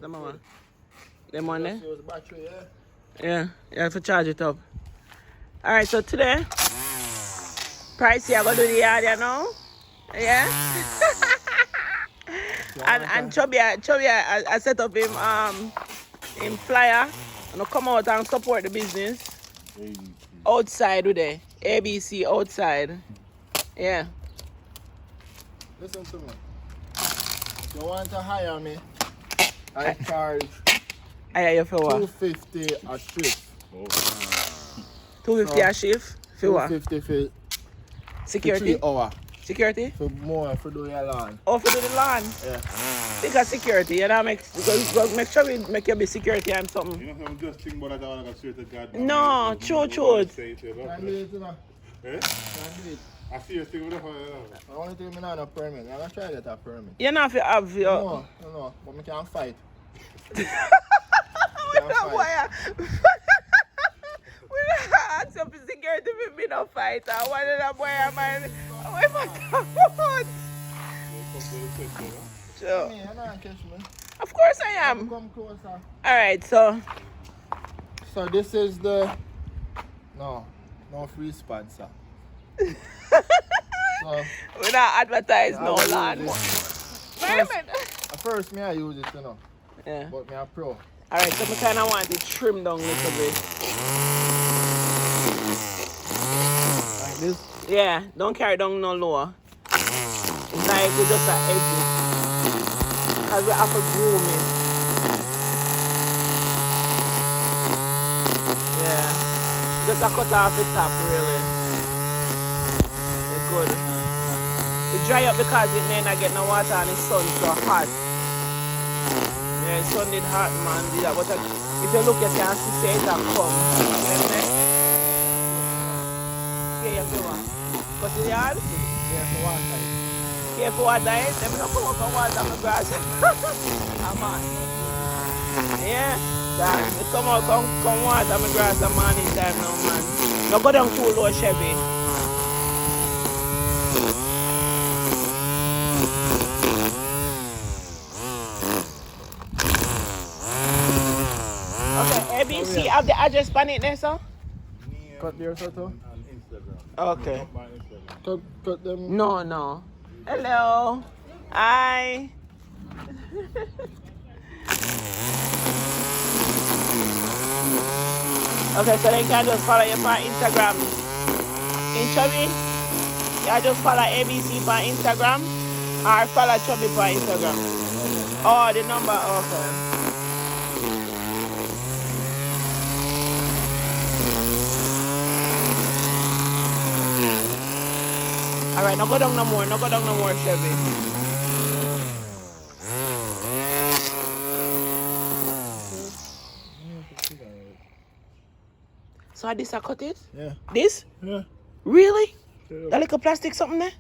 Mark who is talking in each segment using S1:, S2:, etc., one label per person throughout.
S1: the mama. Them one there?
S2: Just use the battery, yeah.
S1: Yeah, you have to charge it up. Alright, so today, Pricey, I go do the yard, you know? Yeah? and Chubby, I set up him flyer. And I come out and support the business.
S2: ABC.
S1: Outside with the ABC outside. Yeah.
S2: Listen to me. If you want to hire me, I charge
S1: I hear you for what?
S2: $250 a shift.
S1: 250 a shift? For what?
S2: $250 for
S1: Security?
S2: 3 hours.
S1: Security?
S2: For more, for do your lawn.
S1: Oh, for do the lawn?
S2: Yeah.
S1: Because security, you know, make sure we make you be security and something.
S3: You know, I'm just thinking about that. I want to straight to God.
S1: No, true.
S2: Can I do it, you know?
S3: Eh?
S2: Can I do it?
S3: I see you thing with the
S2: The only thing I don't have a permit. I'm going to try to get a permit.
S1: You know if you have your...
S2: No. But I can't fight.
S1: We don't wire. We don't ask you for security if we don't fight. I want to boy, man. Oh my God. Sure.
S2: Hey, you don't catch me.
S1: Of course I am.
S2: Come closer.
S1: Alright, so...
S2: So this is the... No free sponsor. So...
S1: We don't advertise no land. Wait a minute.
S2: At first, me I use it, you know.
S1: Yeah.
S2: But me a pro.
S1: Alright, so I kind of want it trimmed down a little bit.
S2: Like this.
S1: Yeah, don't carry down no lower. It's like we just a edge it. Because we have to groom it. Yeah. Just a cut off the top, really. It's good. It dry up because it may not get no water and the sun so hot. Yeah, the sun did hot, man. But if you look, you can see it a come. Yeah, you feel what? Cut the yard?
S2: Yeah, for one side.
S1: Yeah, for what diet? Let me not come up and water on the grass. Come on. Yeah, that. You come out, come water on the grass at morning time now, man. Don't go down too low, Chevy. Okay, ABC, have the address on it there, sir?
S2: Cut there, Soto.
S3: on Instagram.
S1: Okay.
S3: Up my Instagram.
S2: Cut them.
S1: No. Hello. Hi. Okay, so they can just follow you on Instagram. In Chubby, you just follow ABC on Instagram or follow Chubby on Instagram. Oh, the number, okay. Alright, no go down no more, Chevy. So this I cut it?
S2: Yeah.
S1: This?
S2: Yeah.
S1: Really?
S2: Yeah.
S1: That little plastic something there?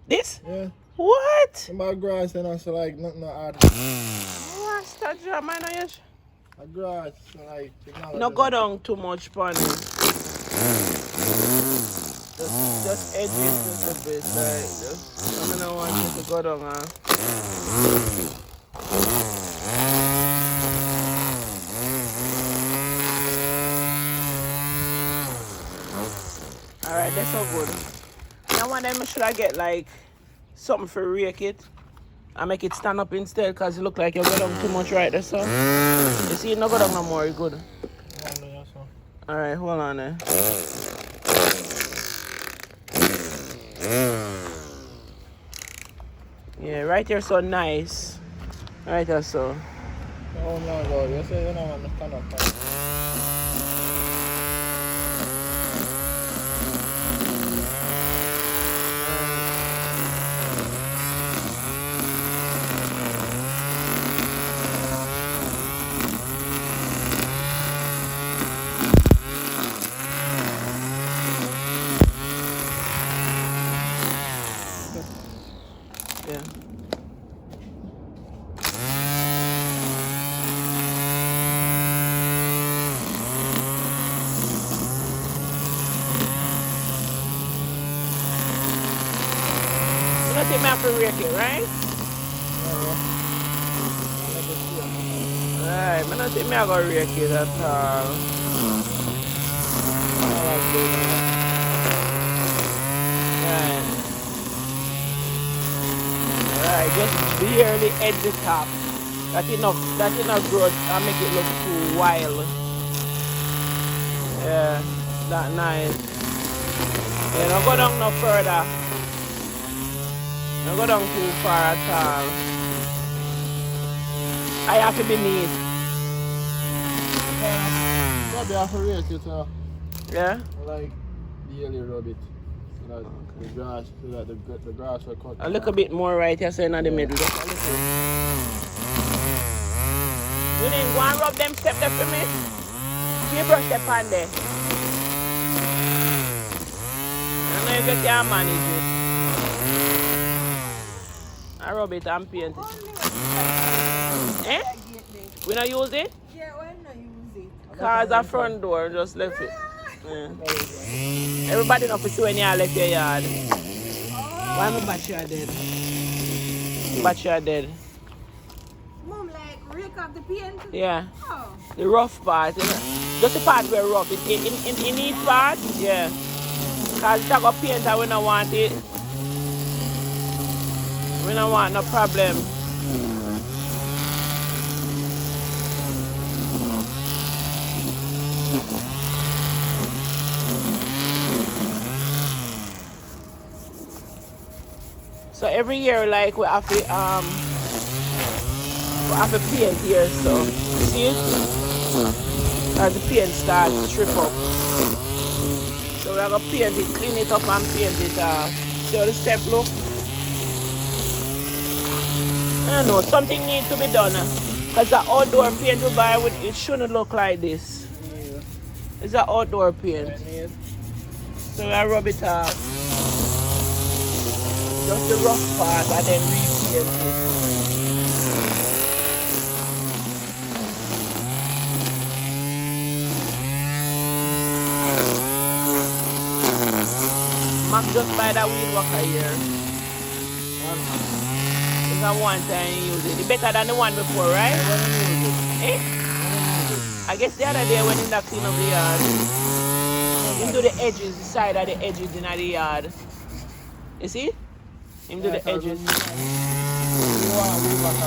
S1: This?
S2: Yeah.
S1: What?
S2: Some grass and also like nothing hard.
S1: What's that job, man?
S2: A grass, like
S1: No go down too much, pon. Just edge it a little bit, like just. I don't want you to go down, Alright, that's so good. Now one of them should I get like something for rake it and make it stand up instead because it look like you go down too much right there, so. You see, no go down no more, it's good. Alright, hold on there. Yeah, right there so nice. Right there so.
S2: Oh my God, you say you don't want to stand up.
S1: Yeah. You don't think me have to rake it, right? alright. I don't think I go rake it at all. Right. Alright, just barely edge the top. That enough growth and make it look too wild. Yeah, that nice. Yeah, don't go down no further. Don't go down too far at all. I have to be neat.
S2: Probably have to rake it,
S1: Yeah?
S2: like barely rub it. So that the grass will cut.
S1: A little bit more right here, so in the middle. Just a little. You didn't go and rub them step there for me? You brush the pan there. I know if you can manage it. I rub it and paint it. Eh? We don't use it?
S4: Yeah, why not use it?
S1: Cause the front door just left it. Yeah. Everybody know for see when you left your yard. Why my battery are dead? Battery are dead.
S4: Mom, like, rake up the paint?
S1: Yeah.
S4: Oh.
S1: The rough part, you know? Just the part where rough. In each part, yeah. Cause it's a go paint and we don't want it. We don't want no problem. So every year, like we have to paint here. So you see it? As the paint starts to strip up. So we're gonna paint it, clean it up, and paint it. See how the step look? I don't know. Something needs to be done. Cause the outdoor paint we buy, it shouldn't look like this. It's an outdoor paint. So I rub it off. Just the rough part and then repaint it. Mac just buy that weed whacker here. It's a one time you use it. It's better than the one before, right? Eh? I guess the other day when he clean up the yard, him do the edges, the side of the edges in the yard. You see? Him do the edges.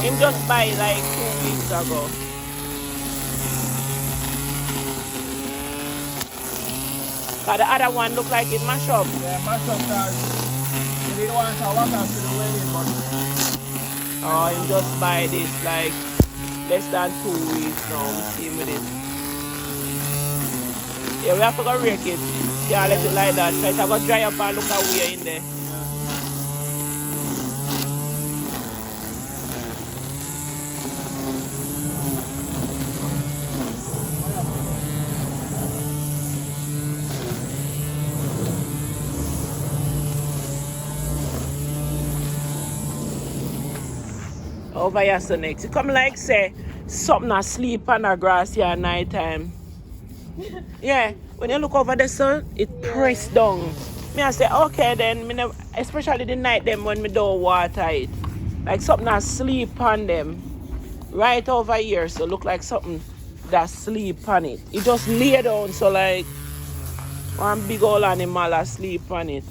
S1: Him just buy like 2 weeks ago. Cause the other one look like it mash up.
S2: Yeah, mash up cause you didn't want to walk after the wedding, but
S1: Oh, him just buy this like less than 2 weeks now. We see him with it. Yeah, we have to go rake it. Yeah, let it like that. So it's going to dry up and look how we are in there. Over here so next. It come like say something asleep on the grass here at night time. Yeah, when you look over the sun, it press down. Me I say okay then, me never, especially the night them when me don't water it. Like something asleep on them. Right over here, so look like something that sleep on it. It just lay down so like one big old animal asleep on it.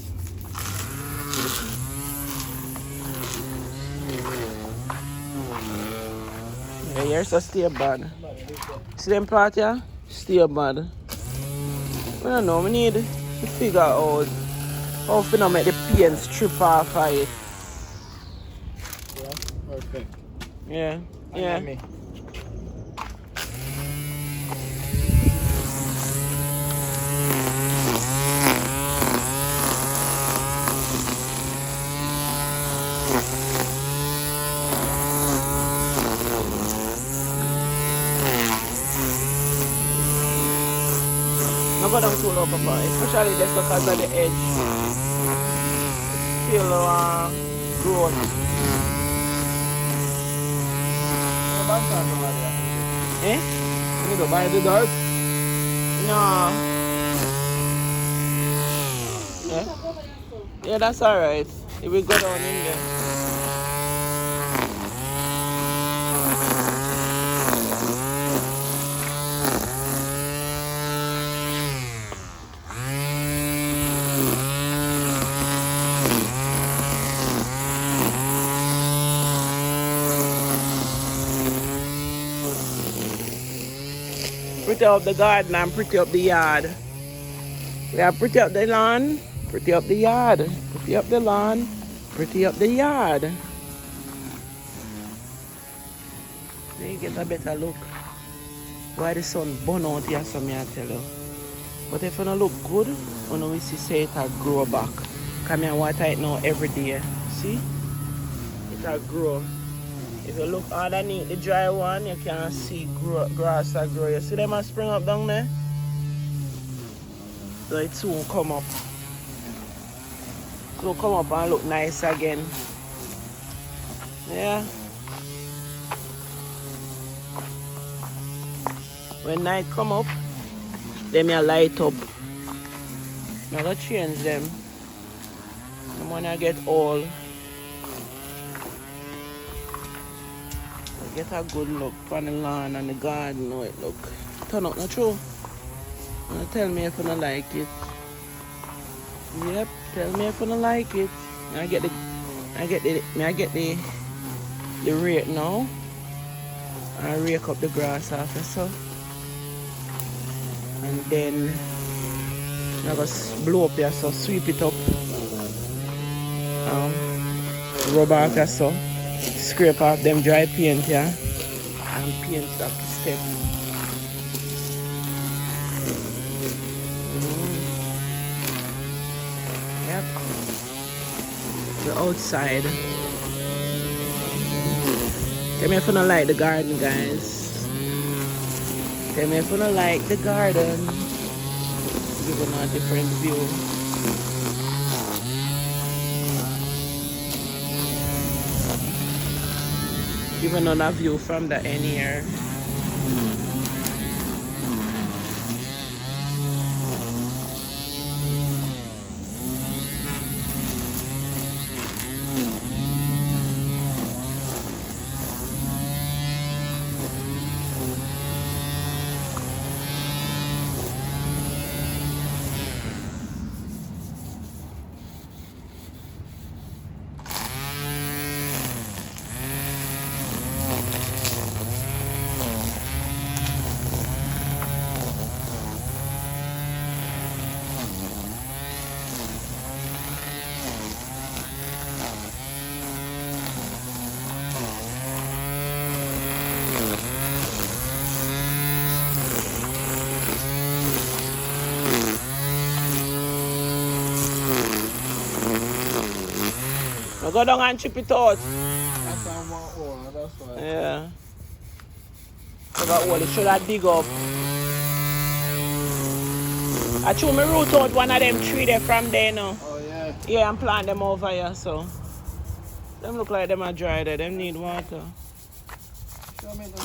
S1: Yeah, here's so stay bad. See them part here? Stay bad. I don't know, we need to figure out how to make the paint strip off of it.
S2: yeah, perfect.
S1: Yeah, yeah.
S2: Me.
S1: No go down too low, Papa, especially just because of the edge. Still growth. Eh?
S2: You need to buy the dirt.
S1: No. Yeah? Yeah, that's alright. It will go down in there. pretty up the garden and pretty up the yard. We have pretty up the lawn, pretty up the yard, pretty up the lawn, pretty up the yard. Then you get a better look. Why the sun burn out here, so me I tell you. But if you don't look good, you know we see it will grow back. Come here water it now every day. See? It will grow. If you look underneath the dry one, you can see grass will grow. You see them a spring up down there? So it soon come up. So come up and look nice again. Yeah. When night come up, them you light up. I'm gonna change them. And when I get old, I get a good look on the lawn and the garden. How it look. Turn out not true. Tell me if you don't like it. Yep, tell me if you don't like it. I get the rake now. I rake up the grass after so. And then I just blow up here so sweep it up. Rub off here so. Scrape off them dry paint here. And paint up the step. Yep. The outside. Tell me if you don't like the garden, guys. Tell me if you don't like the garden. Give them a different view. Give another view from the end here. Now go down and chip it out.
S2: That's one hole, that's why.
S1: Yeah. So that hole, it should have dig up. I chew me root out one of them tree there from there now.
S2: Oh yeah.
S1: Yeah, and plant them over here, so. Them look like them are dry there, them need water.
S2: Show me the